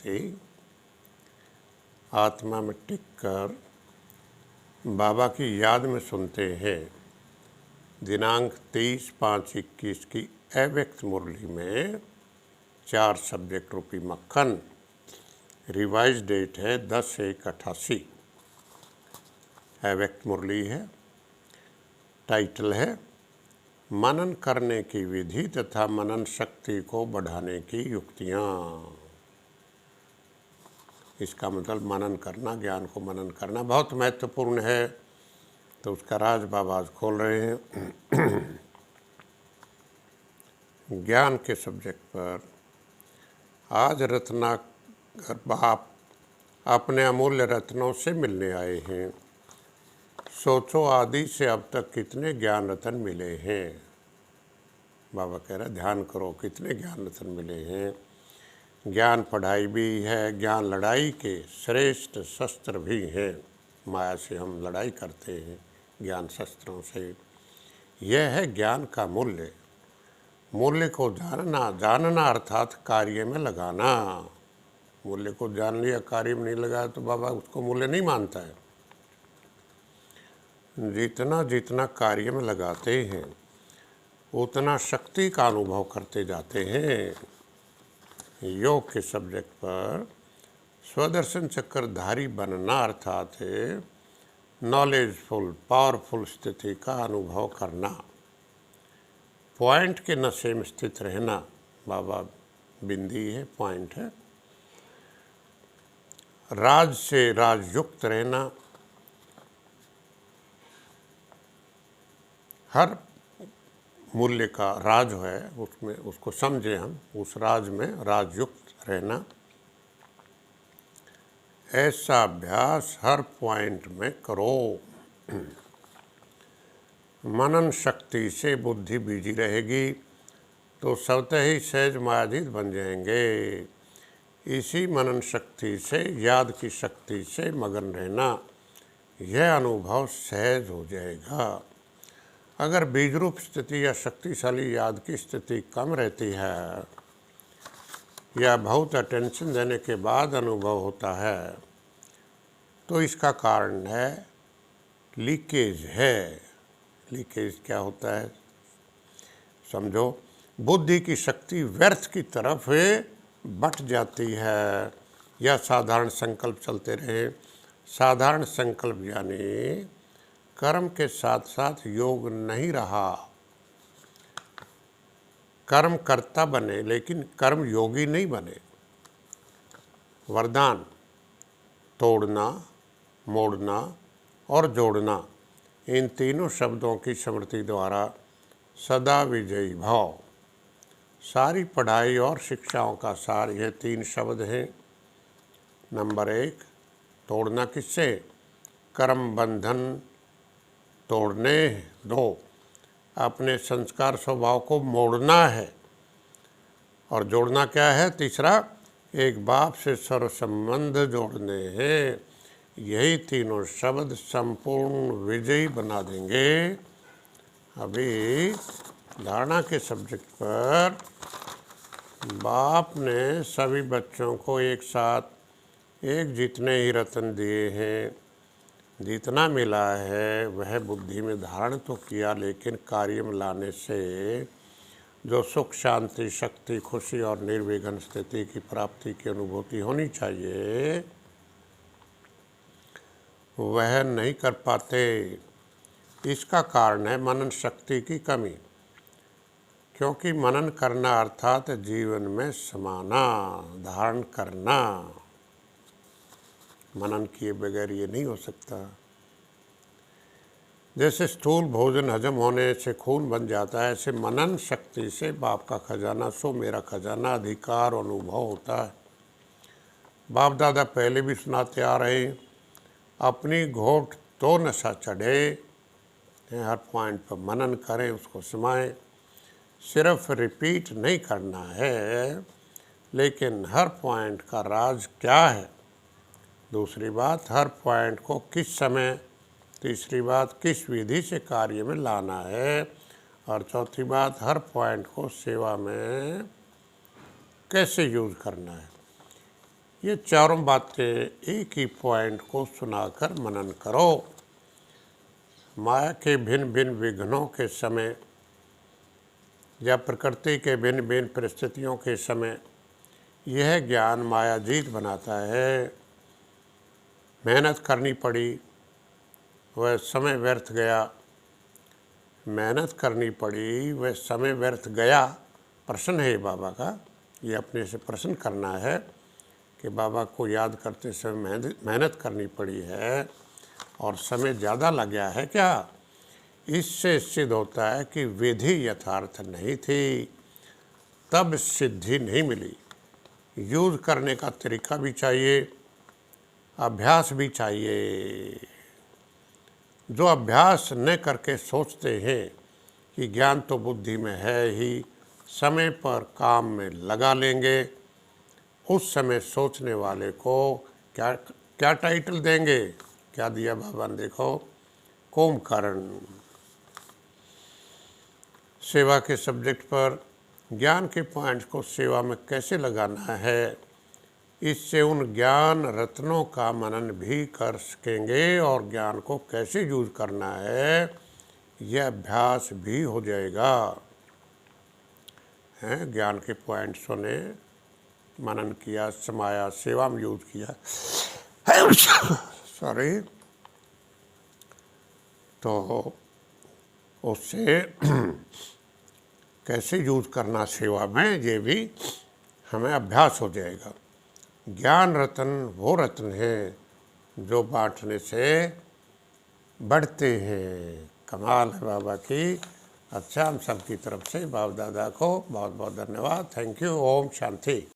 स्थिति आत्मा में टिक कर बाबा की याद में सुनते हैं। दिनांक 30/5/21 की अव्यक्त मुरली में 4 सब्जेक्ट रूपी मक्खन। रिवाइज डेट है 10/1/88। अव्यक्त मुरली है। टाइटल है मनन करने की विधि तथा मनन शक्ति को बढ़ाने की युक्तियाँ। इसका मतलब मनन करना, ज्ञान को मनन करना बहुत महत्वपूर्ण है। तो उसका राज बाबा आज खोल रहे हैं। ज्ञान के सब्जेक्ट पर आज रत्नाकर बाप अपने अमूल्य रत्नों से मिलने आए हैं। सोचो आदि से अब तक कितने ज्ञान रत्न मिले हैं। बाबा कह रहे ध्यान करो कितने ज्ञान रत्न मिले हैं। ज्ञान पढ़ाई भी है, ज्ञान लड़ाई के श्रेष्ठ शस्त्र भी हैं। माया से हम लड़ाई करते हैं ज्ञान शस्त्रों से। यह है ज्ञान का मूल्य। मूल्य को जानना अर्थात कार्य में लगाना। मूल्य को जान लिया, कार्य में नहीं लगाया तो बाबा उसको मूल्य नहीं मानता है। जितना जितना कार्य में लगाते हैं उतना शक्ति का अनुभव करते जाते हैं। योग के सब्जेक्ट पर स्वदर्शन चक्रधारी बनना अर्थात है नॉलेजफुल पावरफुल स्थिति का अनुभव करना। पॉइंट के नशे में स्थित रहना। बाबा बिंदी है, पॉइंट है। राज से राजयुक्त रहना। हर मूल्य का राज है उसमें, उसको समझे हम, उस राज में राजयुक्त रहना। ऐसा अभ्यास हर पॉइंट में करो। मनन शक्ति से बुद्धि बीजी रहेगी तो स्वतः ही सहज मायाधीत बन जाएंगे। इसी मनन शक्ति से याद की शक्ति से मगन रहना, यह अनुभव सहज हो जाएगा। अगर बीजरूप स्थिति या शक्तिशाली याद की स्थिति कम रहती है या बहुत अटेंशन देने के बाद अनुभव होता है तो इसका कारण है लीकेज है। लीकेज क्या होता है समझो। बुद्धि की शक्ति व्यर्थ की तरफ बट जाती है या साधारण संकल्प चलते रहे। साधारण संकल्प यानी कर्म के साथ साथ योग नहीं रहा। कर्म करता बने लेकिन कर्म योगी नहीं बने। वरदान तोड़ना, मोड़ना और जोड़ना, इन तीनों शब्दों की स्मृति द्वारा सदा विजयी भाव। सारी पढ़ाई और शिक्षाओं का सार ये 3 शब्द हैं। नंबर 1 तोड़ना किससे? कर्म बंधन तोड़ने दो। अपने संस्कार स्वभाव को मोड़ना है। और जोड़ना क्या है? तीसरा एक बाप से सर्व संबंध जोड़ने हैं। यही तीनों शब्द संपूर्ण विजयी बना देंगे। अभी धारणा के सब्जेक्ट पर बाप ने सभी बच्चों को एक साथ एक जितने ही रत्न दिए हैं। जितना मिला है वह बुद्धि में धारण तो किया, लेकिन कार्य में लाने से जो सुख शांति शक्ति खुशी और निर्विघ्न स्थिति की प्राप्ति की अनुभूति होनी चाहिए वह नहीं कर पाते। इसका कारण है मनन शक्ति की कमी। क्योंकि मनन करना अर्थात जीवन में समाना, धारण करना। मनन किए बगैर ये नहीं हो सकता। जैसे स्थूल भोजन हजम होने से खून बन जाता है, ऐसे मनन शक्ति से बाप का खजाना सो मेरा खजाना अधिकार अनुभव होता है। बाप दादा पहले भी सुनाते आ रहे हैं, अपनी घोट तो नशा चढ़े। हर पॉइंट पर मनन करें, उसको समाएं। सिर्फ रिपीट नहीं करना है, लेकिन हर पॉइंट का राज क्या है। दूसरी बात, हर पॉइंट को किस समय। तीसरी बात, किस विधि से कार्य में लाना है। और चौथी बात, हर पॉइंट को सेवा में कैसे यूज़ करना है। ये चारों बातें एक ही पॉइंट को सुनाकर मनन करो। माया के भिन्न भिन्न विघ्नों के समय या प्रकृति के भिन्न भिन्न परिस्थितियों के समय यह ज्ञान मायाजीत बनाता है। मेहनत करनी पड़ी, वह समय व्यर्थ गया। मेहनत करनी पड़ी, वह समय व्यर्थ गया। प्रश्न है बाबा का, ये अपने से प्रश्न करना है कि बाबा को याद करते समय मेहनत करनी पड़ी है और समय ज़्यादा लग गया है क्या? इससे सिद्ध होता है कि विधि यथार्थ नहीं थी, तब सिद्धि नहीं मिली। यूज करने का तरीका भी चाहिए, अभ्यास भी चाहिए। जो अभ्यास न करके सोचते हैं कि ज्ञान तो बुद्धि में है ही, समय पर काम में लगा लेंगे, उस समय सोचने वाले को क्या क्या टाइटल देंगे? क्या दिया बाबा ने देखो, कुंभकर्ण। सेवा के सब्जेक्ट पर ज्ञान के पॉइंट्स को सेवा में कैसे लगाना है, इससे उन ज्ञान रत्नों का मनन भी कर सकेंगे और ज्ञान को कैसे यूज करना है यह अभ्यास भी हो जाएगा। हैं, ज्ञान के पॉइंट्सों ने मनन किया, समाया, सेवा में यूज किया। सॉरी, तो उससे कैसे यूज करना सेवा में, ये भी हमें अभ्यास हो जाएगा। ज्ञान रत्न वो रत्न हैं जो बांटने से बढ़ते हैं। कमाल है बाबा की। अच्छा, हम सबकी तरफ से बाप दादा को बहुत बहुत धन्यवाद। Thank you. ओम शांति।